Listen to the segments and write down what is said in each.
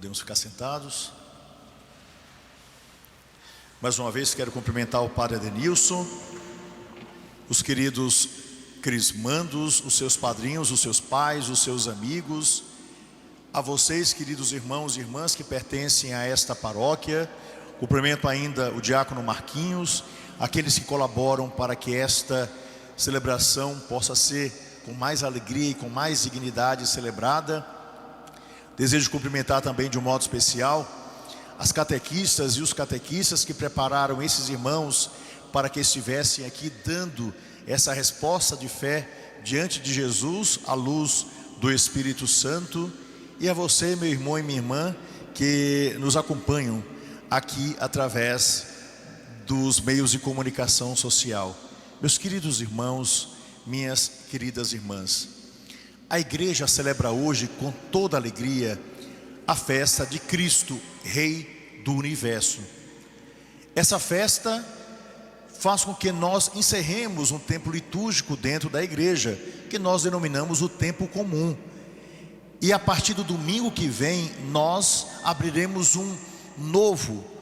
Podemos ficar sentados. Mais uma vez quero cumprimentar o Padre Adenilson, os queridos crismandos, os seus padrinhos, os seus pais, os seus amigos, a vocês, queridos irmãos e irmãs que pertencem a esta paróquia. Cumprimento ainda o diácono Marquinhos, aqueles que colaboram para que esta celebração possa ser com mais alegria e com mais dignidade celebrada. Desejo cumprimentar também de um modo especial as catequistas e os catequistas que prepararam esses irmãos para que estivessem aqui dando essa resposta de fé diante de Jesus à luz do Espírito Santo, e a você, meu irmão e minha irmã, que nos acompanham aqui através dos meios de comunicação social. Meus queridos irmãos, minhas queridas irmãs, a igreja celebra hoje com toda alegria a festa de Cristo, Rei do Universo. Essa festa faz com que nós encerremos um tempo litúrgico dentro da igreja, que nós denominamos o tempo comum. E a partir do domingo que vem, nós abriremos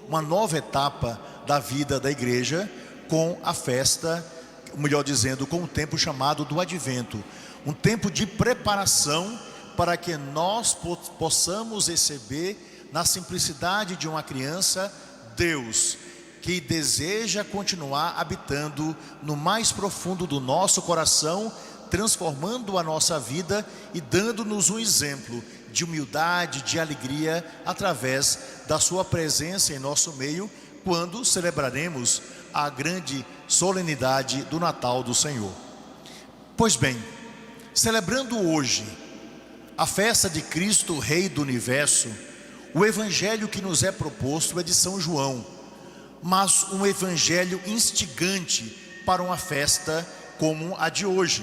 uma nova etapa da vida da igreja com a festa, melhor dizendo, com o tempo chamado do Advento. Um tempo de preparação para que nós possamos receber, na simplicidade de uma criança, Deus, que deseja continuar habitando no mais profundo do nosso coração, transformando a nossa vida e dando-nos um exemplo de humildade, de alegria, através da sua presença em nosso meio, quando celebraremos a grande solenidade do Natal do Senhor. Pois bem, celebrando hoje a festa de Cristo, Rei do Universo, o evangelho que nos é proposto é de São João, mas um evangelho instigante para uma festa como a de hoje.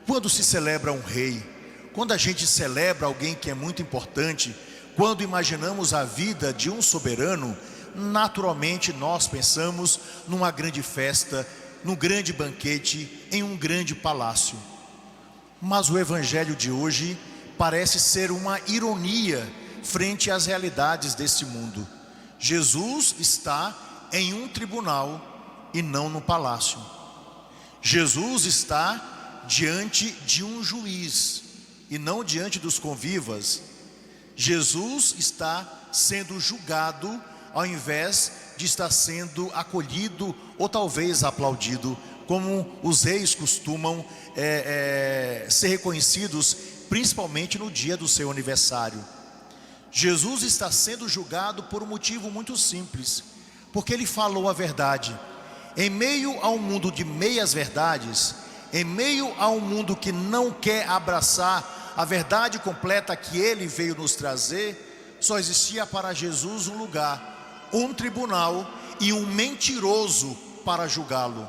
Quando se celebra um rei, quando a gente celebra alguém que é muito importante, quando imaginamos a vida de um soberano, naturalmente nós pensamos numa grande festa, num grande banquete, em um grande palácio. Mas o evangelho de hoje parece ser uma ironia frente às realidades desse mundo. Jesus está em um tribunal e não no palácio. Jesus está diante de um juiz e não diante dos convivas. Jesus está sendo julgado ao invés de estar sendo acolhido ou talvez aplaudido, como os reis costumam ser reconhecidos, principalmente no dia do seu aniversário. Jesus está sendo julgado por um motivo muito simples, porque ele falou a verdade. Em meio a um mundo de meias verdades, em meio a um mundo que não quer abraçar a verdade completa que ele veio nos trazer, só existia para Jesus um lugar, um tribunal e um mentiroso para julgá-lo.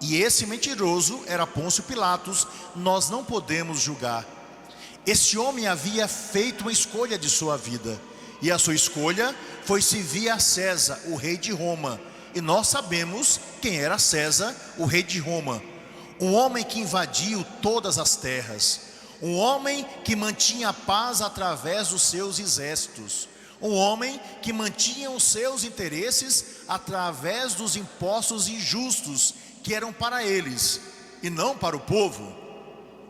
E esse mentiroso era Pôncio Pilatos. Nós não podemos julgar. Esse homem havia feito uma escolha de sua vida, e a sua escolha foi servir a César, o rei de Roma. E nós sabemos quem era César, o rei de Roma. Um homem que invadiu todas as terras, um homem que mantinha a paz através dos seus exércitos, um homem que mantinha os seus interesses através dos impostos injustos que eram para eles e não para o povo.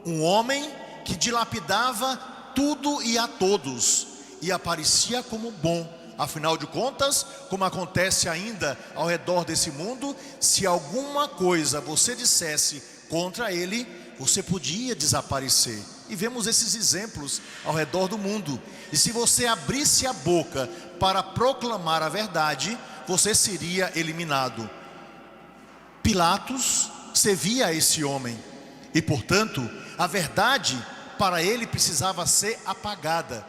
Um homem que dilapidava tudo e a todos e aparecia como bom. Afinal de contas, como acontece ainda ao redor desse mundo, se alguma coisa você dissesse contra ele, você podia desaparecer. E vemos esses exemplos ao redor do mundo. E se você abrisse a boca para proclamar a verdade, você seria eliminado. Pilatos servia a esse homem e, portanto, a verdade para ele precisava ser apagada.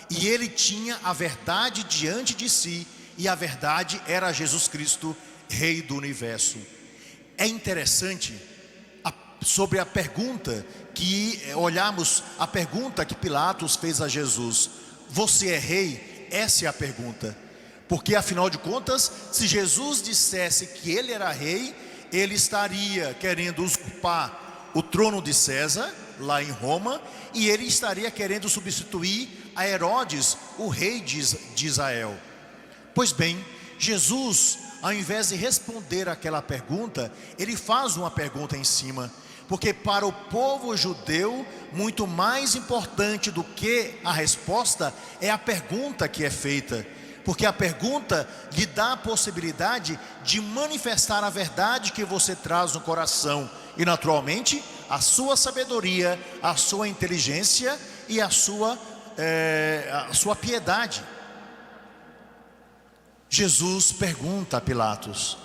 E ele tinha a verdade diante de si, e a verdade era Jesus Cristo, Rei do Universo. É interessante sobre a pergunta que olhamos, a pergunta que Pilatos fez a Jesus: você é rei? Essa é a pergunta. Porque afinal de contas, se Jesus dissesse que ele era rei, ele estaria querendo usurpar o trono de César lá em Roma, e ele estaria querendo substituir a Herodes, o rei de Israel. Pois bem, Jesus, ao invés de responder aquela pergunta, ele faz uma pergunta em cima, porque para o povo judeu, muito mais importante do que a resposta é a pergunta que é feita, porque a pergunta lhe dá a possibilidade de manifestar a verdade que você traz no coração, e naturalmente a sua sabedoria, a sua inteligência e a sua piedade. Jesus pergunta a Pilatos,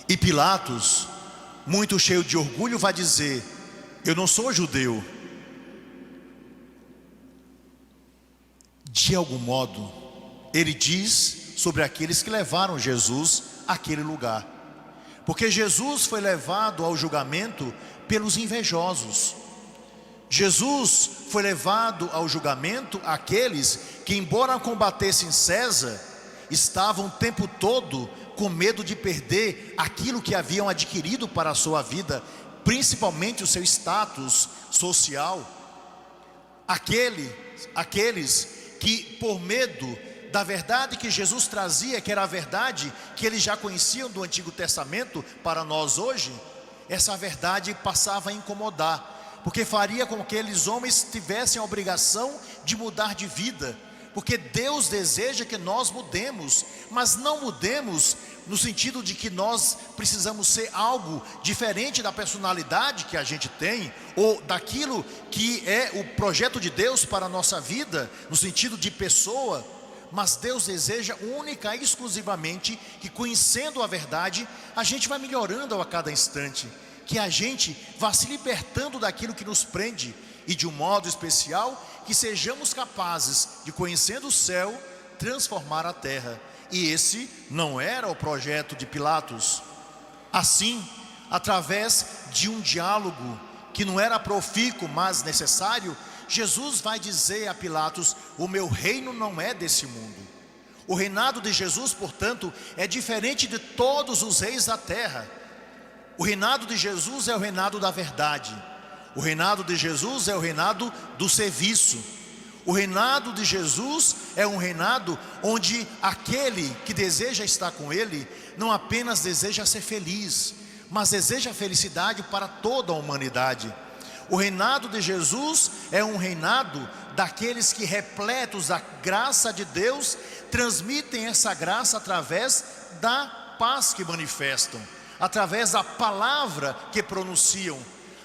e Pilatos, muito cheio de orgulho, vai dizer: eu não sou judeu. De algum modo, ele diz sobre aqueles que levaram Jesus àquele lugar, porque Jesus foi levado ao julgamento pelos invejosos. Jesus foi levado ao julgamento aqueles que, embora combatessem César, estavam o tempo todo com medo de perder aquilo que haviam adquirido para a sua vida, principalmente o seu status social. Aqueles que, por medo da verdade que Jesus trazia, que era a verdade que eles já conheciam do Antigo Testamento, para nós hoje, essa verdade passava a incomodar, porque faria com que aqueles homens tivessem a obrigação de mudar de vida, porque Deus deseja que nós mudemos, mas não mudemos no sentido de que nós precisamos ser algo diferente da personalidade que a gente tem, ou daquilo que é o projeto de Deus para a nossa vida, no sentido de pessoa. Mas Deus deseja única e exclusivamente que, conhecendo a verdade, a gente vai melhorando a cada instante, que a gente vá se libertando daquilo que nos prende, e de um modo especial, que sejamos capazes de, conhecendo o céu, transformar a terra. E esse não era o projeto de Pilatos. Assim, através de um diálogo que não era profícuo, mas necessário, Jesus vai dizer a Pilatos: o meu reino não é desse mundo. O reinado de Jesus, portanto, é diferente de todos os reis da terra. O reinado de Jesus é o reinado da verdade. O reinado de Jesus é o reinado do serviço. O reinado de Jesus é um reinado onde aquele que deseja estar com Ele não apenas deseja ser feliz, mas deseja a felicidade para toda a humanidade. O reinado de Jesus é um reinado daqueles que, repletos da graça de Deus, transmitem essa graça através da paz que manifestam, através da palavra que pronunciam,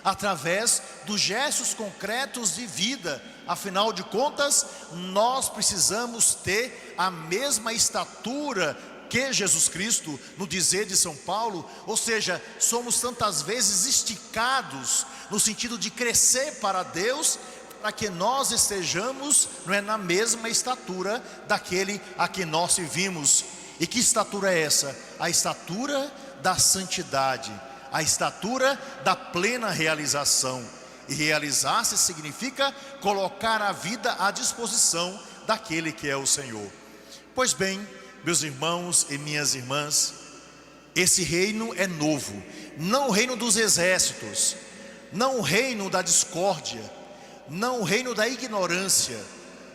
através dos gestos concretos de vida. Afinal de contas, nós precisamos ter a mesma estatura que Jesus Cristo, no dizer de São Paulo, ou seja, somos tantas vezes esticados no sentido de crescer para Deus, para que nós estejamos na mesma estatura daquele a quem nós servimos. E que estatura é essa? A estatura da santidade, a estatura da plena realização. E realizar-se significa colocar a vida à disposição daquele que é o Senhor. Pois bem, meus irmãos e minhas irmãs, esse reino é novo, não o reino dos exércitos, não o reino da discórdia, não o reino da ignorância,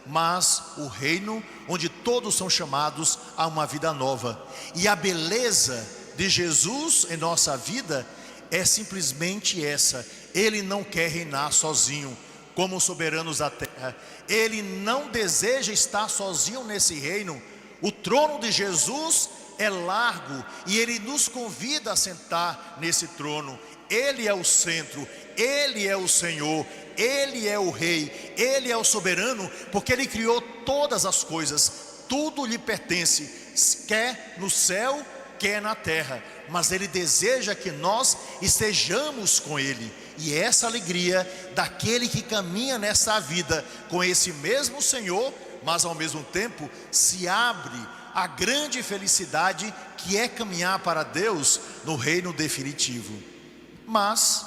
mas o reino onde todos são chamados a uma vida nova. E a beleza de Jesus em nossa vida é simplesmente essa: Ele não quer reinar sozinho como soberanos da terra, Ele não deseja estar sozinho nesse reino. O trono de Jesus é largo e Ele nos convida a sentar nesse trono. Ele é o centro, Ele é o Senhor, Ele é o Rei, Ele é o soberano, porque Ele criou todas as coisas, tudo lhe pertence, quer no céu, quer na terra, mas Ele deseja que nós estejamos com Ele. E essa alegria daquele que caminha nessa vida com esse mesmo Senhor, mas ao mesmo tempo se abre a grande felicidade que é caminhar para Deus no reino definitivo. Mas,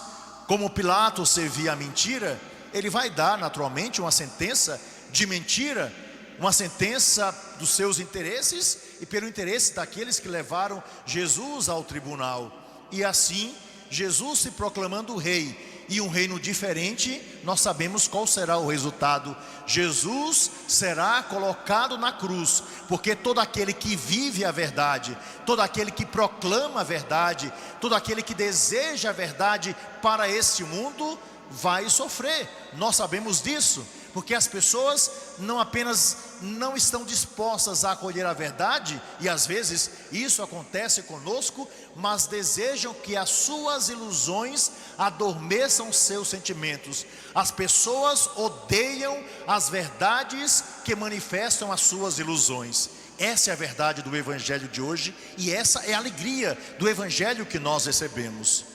como Pilatos servia a mentira, ele vai dar naturalmente uma sentença de mentira, uma sentença dos seus interesses e pelo interesse daqueles que levaram Jesus ao tribunal. E assim, Jesus, se proclamando rei e um reino diferente, nós sabemos qual será o resultado. Jesus será colocado na cruz, porque todo aquele que vive a verdade, todo aquele que proclama a verdade, todo aquele que deseja a verdade para este mundo, vai sofrer. Nós sabemos disso, porque as pessoas não apenas não estão dispostas a acolher a verdade, e às vezes isso acontece conosco, mas desejam que as suas ilusões adormeçam seus sentimentos. As pessoas odeiam as verdades que manifestam as suas ilusões. Essa é a verdade do Evangelho de hoje, e essa é a alegria do Evangelho que nós recebemos.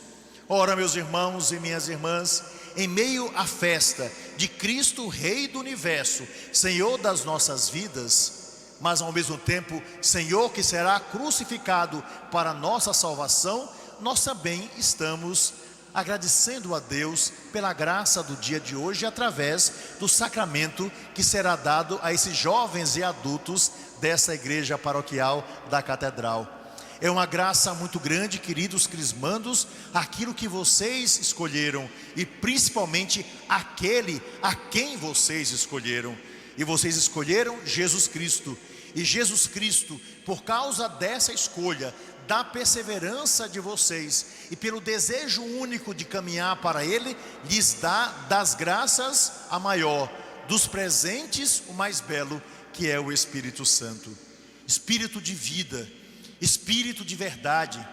Ora, meus irmãos e minhas irmãs, em meio à festa de Cristo, Rei do Universo, Senhor das nossas vidas, mas ao mesmo tempo Senhor que será crucificado para nossa salvação, nós também estamos agradecendo a Deus pela graça do dia de hoje, através do sacramento que será dado a esses jovens e adultos dessa igreja paroquial da Catedral. É uma graça muito grande, queridos crismandos, aquilo que vocês escolheram, e principalmente aquele a quem vocês escolheram. E vocês escolheram Jesus Cristo. E Jesus Cristo, por causa dessa escolha, da perseverança de vocês e pelo desejo único de caminhar para Ele, lhes dá das graças a maior, dos presentes o mais belo, que é o Espírito Santo. Espírito de vida, Espírito de verdade,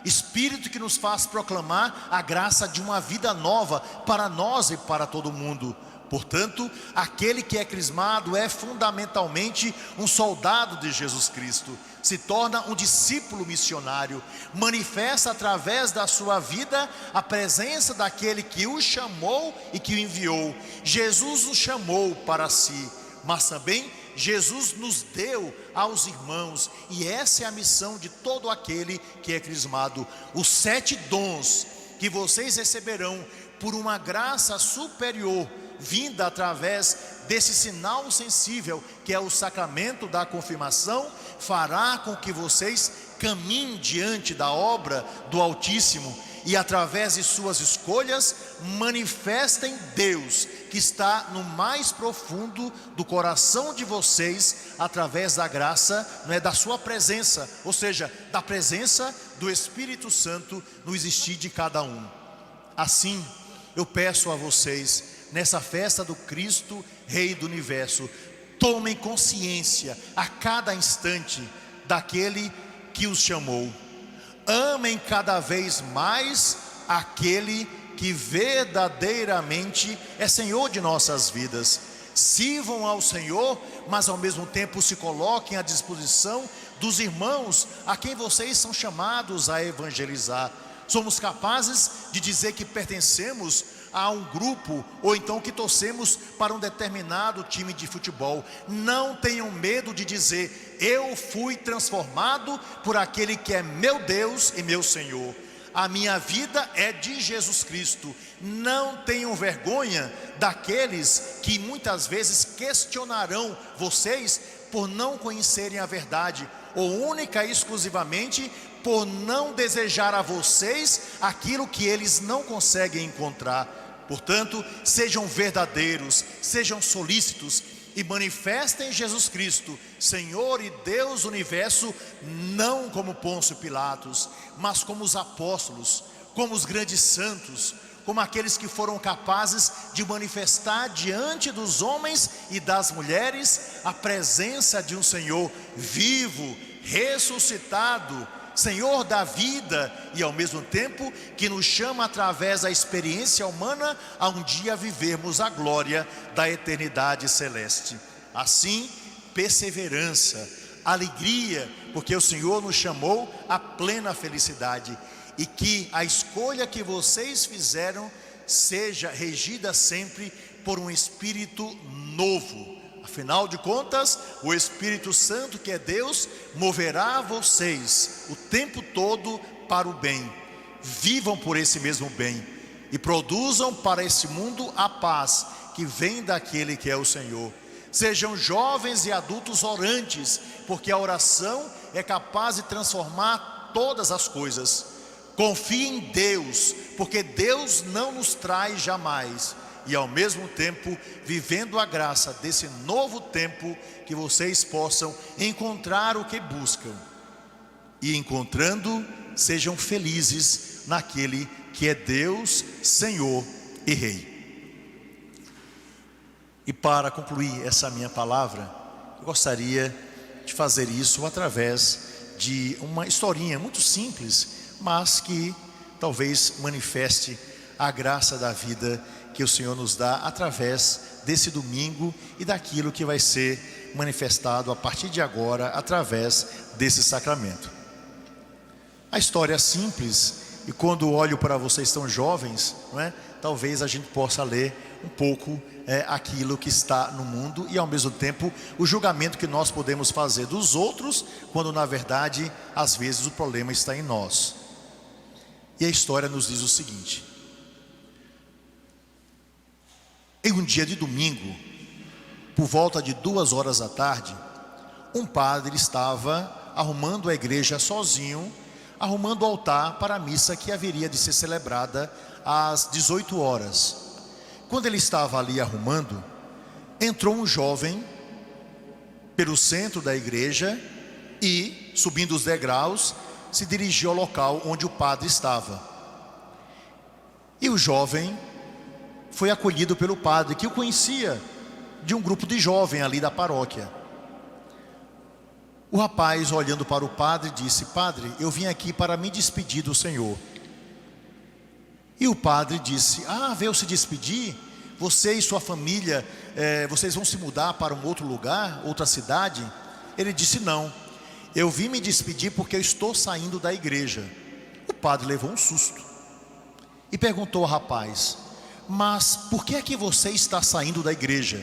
Espírito que nos faz proclamar a graça de uma vida nova para nós e para todo mundo. Portanto, aquele que é crismado é fundamentalmente um soldado de Jesus Cristo, se torna um discípulo missionário, manifesta através da sua vida a presença daquele que o chamou e que o enviou. Jesus o chamou para si, mas também Jesus nos deu aos irmãos, e essa é a missão de todo aquele que é crismado. Os 7 dons que vocês receberão por uma graça superior, vinda através desse sinal sensível, que é o sacramento da confirmação, fará com que vocês caminhem diante da obra do Altíssimo, e através de suas escolhas manifestem Deus que está no mais profundo do coração de vocês, através da graça, da sua presença, ou seja, da presença do Espírito Santo no existir de cada um. Assim, eu peço a vocês, nessa festa do Cristo, Rei do Universo, tomem consciência a cada instante daquele que os chamou. Amem cada vez mais aquele que verdadeiramente é Senhor de nossas vidas. Sirvam ao Senhor, mas ao mesmo tempo se coloquem à disposição dos irmãos a quem vocês são chamados a evangelizar. Somos capazes de dizer que pertencemos a um grupo, ou então que torcemos para um determinado time de futebol. Não tenham medo de dizer: eu fui transformado por aquele que é meu Deus e meu Senhor. A minha vida é de Jesus Cristo. Não tenham vergonha daqueles que muitas vezes questionarão vocês por não conhecerem a verdade, ou única e exclusivamente por não desejar a vocês aquilo que eles não conseguem encontrar. Portanto, sejam verdadeiros, sejam solícitos e manifestem Jesus Cristo, Senhor e Deus do Universo, não como Pôncio Pilatos, mas como os apóstolos, como os grandes santos, como aqueles que foram capazes de manifestar diante dos homens e das mulheres a presença de um Senhor vivo, ressuscitado, Senhor da vida, e ao mesmo tempo que nos chama através da experiência humana a um dia vivermos a glória da eternidade celeste. Assim, perseverança, alegria, porque o Senhor nos chamou à plena felicidade, e que a escolha que vocês fizeram seja regida sempre por um espírito novo. Afinal de contas, o Espírito Santo, que é Deus, moverá vocês o tempo todo para o bem. Vivam por esse mesmo bem e produzam para esse mundo a paz que vem daquele que é o Senhor. Sejam jovens e adultos orantes, porque a oração é capaz de transformar todas as coisas. Confie em Deus, porque Deus não nos traz jamais. E ao mesmo tempo, vivendo a graça desse novo tempo, que vocês possam encontrar o que buscam. E encontrando, sejam felizes naquele que é Deus, Senhor e Rei. E para concluir essa minha palavra, eu gostaria de fazer isso através de uma historinha muito simples, mas que talvez manifeste a graça da vida que o Senhor nos dá através desse domingo e daquilo que vai ser manifestado a partir de agora através desse sacramento. A história é simples, e quando olho para vocês tão jovens, não é? Talvez a gente possa ler um pouco aquilo que está no mundo e ao mesmo tempo o julgamento que nós podemos fazer dos outros, quando na verdade às vezes o problema está em nós. E a história nos diz o seguinte: em um dia de domingo, por volta de 2 horas da tarde, um padre estava arrumando a igreja sozinho, arrumando o altar para a missa que haveria de ser celebrada às 18 horas. Quando ele estava ali arrumando, entrou um jovem pelo centro da igreja e, subindo os degraus, se dirigiu ao local onde o padre estava. E o jovem foi acolhido pelo padre, que o conhecia de um grupo de jovens ali da paróquia. O rapaz, olhando para o padre, disse: padre, eu vim aqui para me despedir do senhor. E o padre disse: veio se despedir? Você e sua família, vocês vão se mudar para um outro lugar, outra cidade? Ele disse: não, eu vim me despedir porque eu estou saindo da igreja. O padre levou um susto e perguntou ao rapaz: mas por que é que você está saindo da igreja?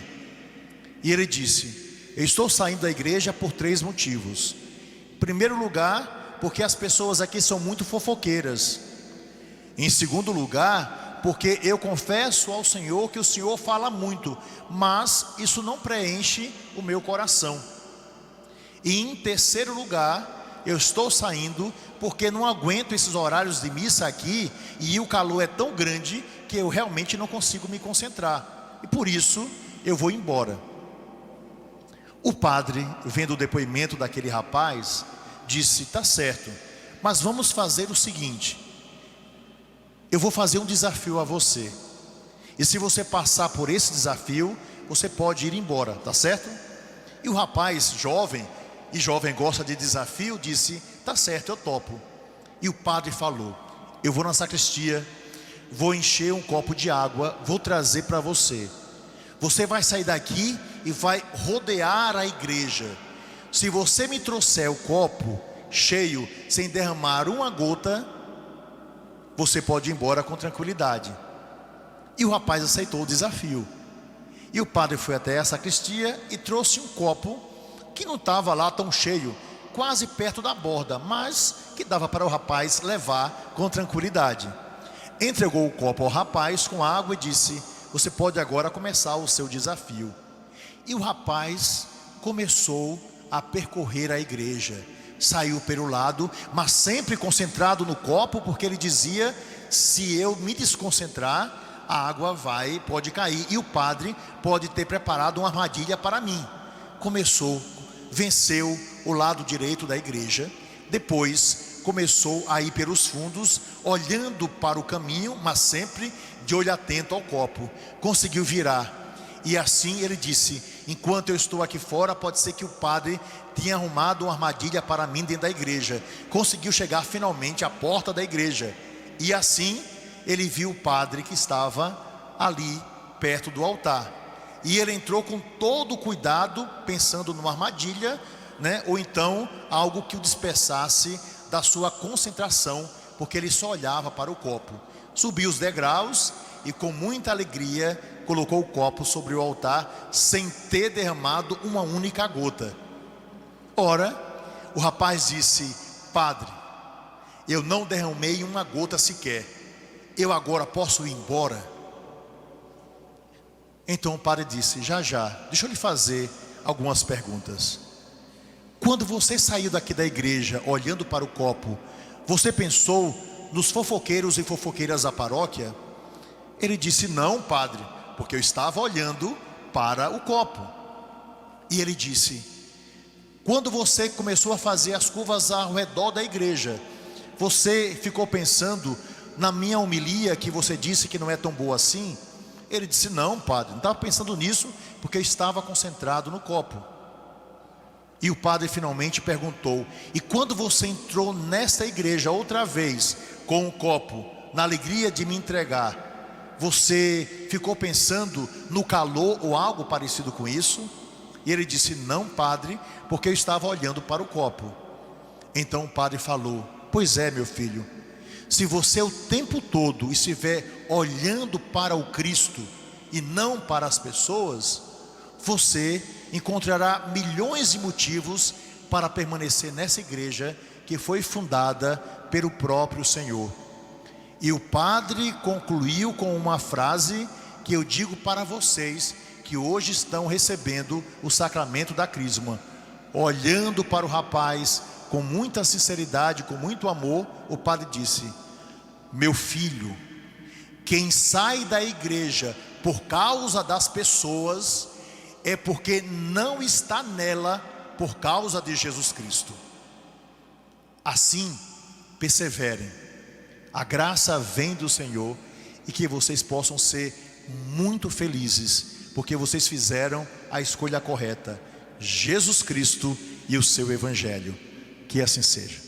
E ele disse: eu estou saindo da igreja por 3 motivos. Em primeiro lugar, porque as pessoas aqui são muito fofoqueiras. Em segundo lugar, porque eu confesso ao Senhor que o Senhor fala muito, mas isso não preenche o meu coração. E em terceiro lugar, eu estou saindo porque não aguento esses horários de missa aqui, e o calor é tão grande que eu realmente não consigo me concentrar, e por isso eu vou embora. O padre, vendo o depoimento daquele rapaz, disse: tá certo, mas vamos fazer o seguinte, eu vou fazer um desafio a você, e se você passar por esse desafio, você pode ir embora, tá certo? E o rapaz, jovem, e jovem gosta de desafio, disse: tá certo, eu topo. E o padre falou: eu vou na sacristia, vou encher um copo de água, vou trazer para você. Você vai sair daqui e vai rodear a igreja. Se você me trouxer o copo cheio, sem derramar uma gota, você pode ir embora com tranquilidade. E o rapaz aceitou o desafio. E o padre foi até a sacristia e trouxe um copo que não estava lá tão cheio, quase perto da borda, mas que dava para o rapaz levar com tranquilidade. Entregou o copo ao rapaz com água e disse: você pode agora começar o seu desafio. E o rapaz começou a percorrer a igreja. Saiu pelo lado, mas sempre concentrado no copo, porque ele dizia: se eu me desconcentrar, a água pode cair, e o padre pode ter preparado uma armadilha para mim. Venceu o lado direito da igreja. Depois começou a ir pelos fundos, olhando para o caminho, mas sempre de olho atento ao copo. Conseguiu virar, e assim ele disse: enquanto eu estou aqui fora, pode ser que o padre tinha arrumado uma armadilha para mim dentro da igreja. Conseguiu chegar finalmente à porta da igreja, e assim ele viu o padre que estava ali perto do altar, e ele entrou com todo o cuidado, pensando numa armadilha, ou então algo que o dispersasse da sua concentração, porque ele só olhava para o copo. Subiu os degraus e com muita alegria colocou o copo sobre o altar, sem ter derramado uma única gota. Ora, o rapaz disse: padre, eu não derramei uma gota sequer, eu agora posso ir embora? Então o padre disse: já, deixa eu lhe fazer algumas perguntas. Quando você saiu daqui da igreja olhando para o copo, você pensou nos fofoqueiros e fofoqueiras da paróquia? Ele disse: não, padre, porque eu estava olhando para o copo. E ele disse: quando você começou a fazer as curvas ao redor da igreja, você ficou pensando na minha homilia que você disse que não é tão boa assim? Ele disse: não, padre, não estava pensando nisso, porque eu estava concentrado no copo. E o padre finalmente perguntou: e quando você entrou nesta igreja outra vez com o copo, na alegria de me entregar, você ficou pensando no calor ou algo parecido com isso? E ele disse: não, padre, porque eu estava olhando para o copo. Então o padre falou: pois é, meu filho, se você o tempo todo estiver olhando para o Cristo e não para as pessoas, você encontrará milhões de motivos para permanecer nessa igreja que foi fundada pelo próprio Senhor. E o padre concluiu com uma frase que eu digo para vocês que hoje estão recebendo o sacramento da crisma. Olhando para o rapaz com muita sinceridade, com muito amor, o padre disse: meu filho, quem sai da igreja por causa das pessoas é porque não está nela por causa de Jesus Cristo. Assim, perseverem. A graça vem do Senhor e que vocês possam ser muito felizes, porque vocês fizeram a escolha correta: Jesus Cristo e o seu Evangelho. Que assim seja.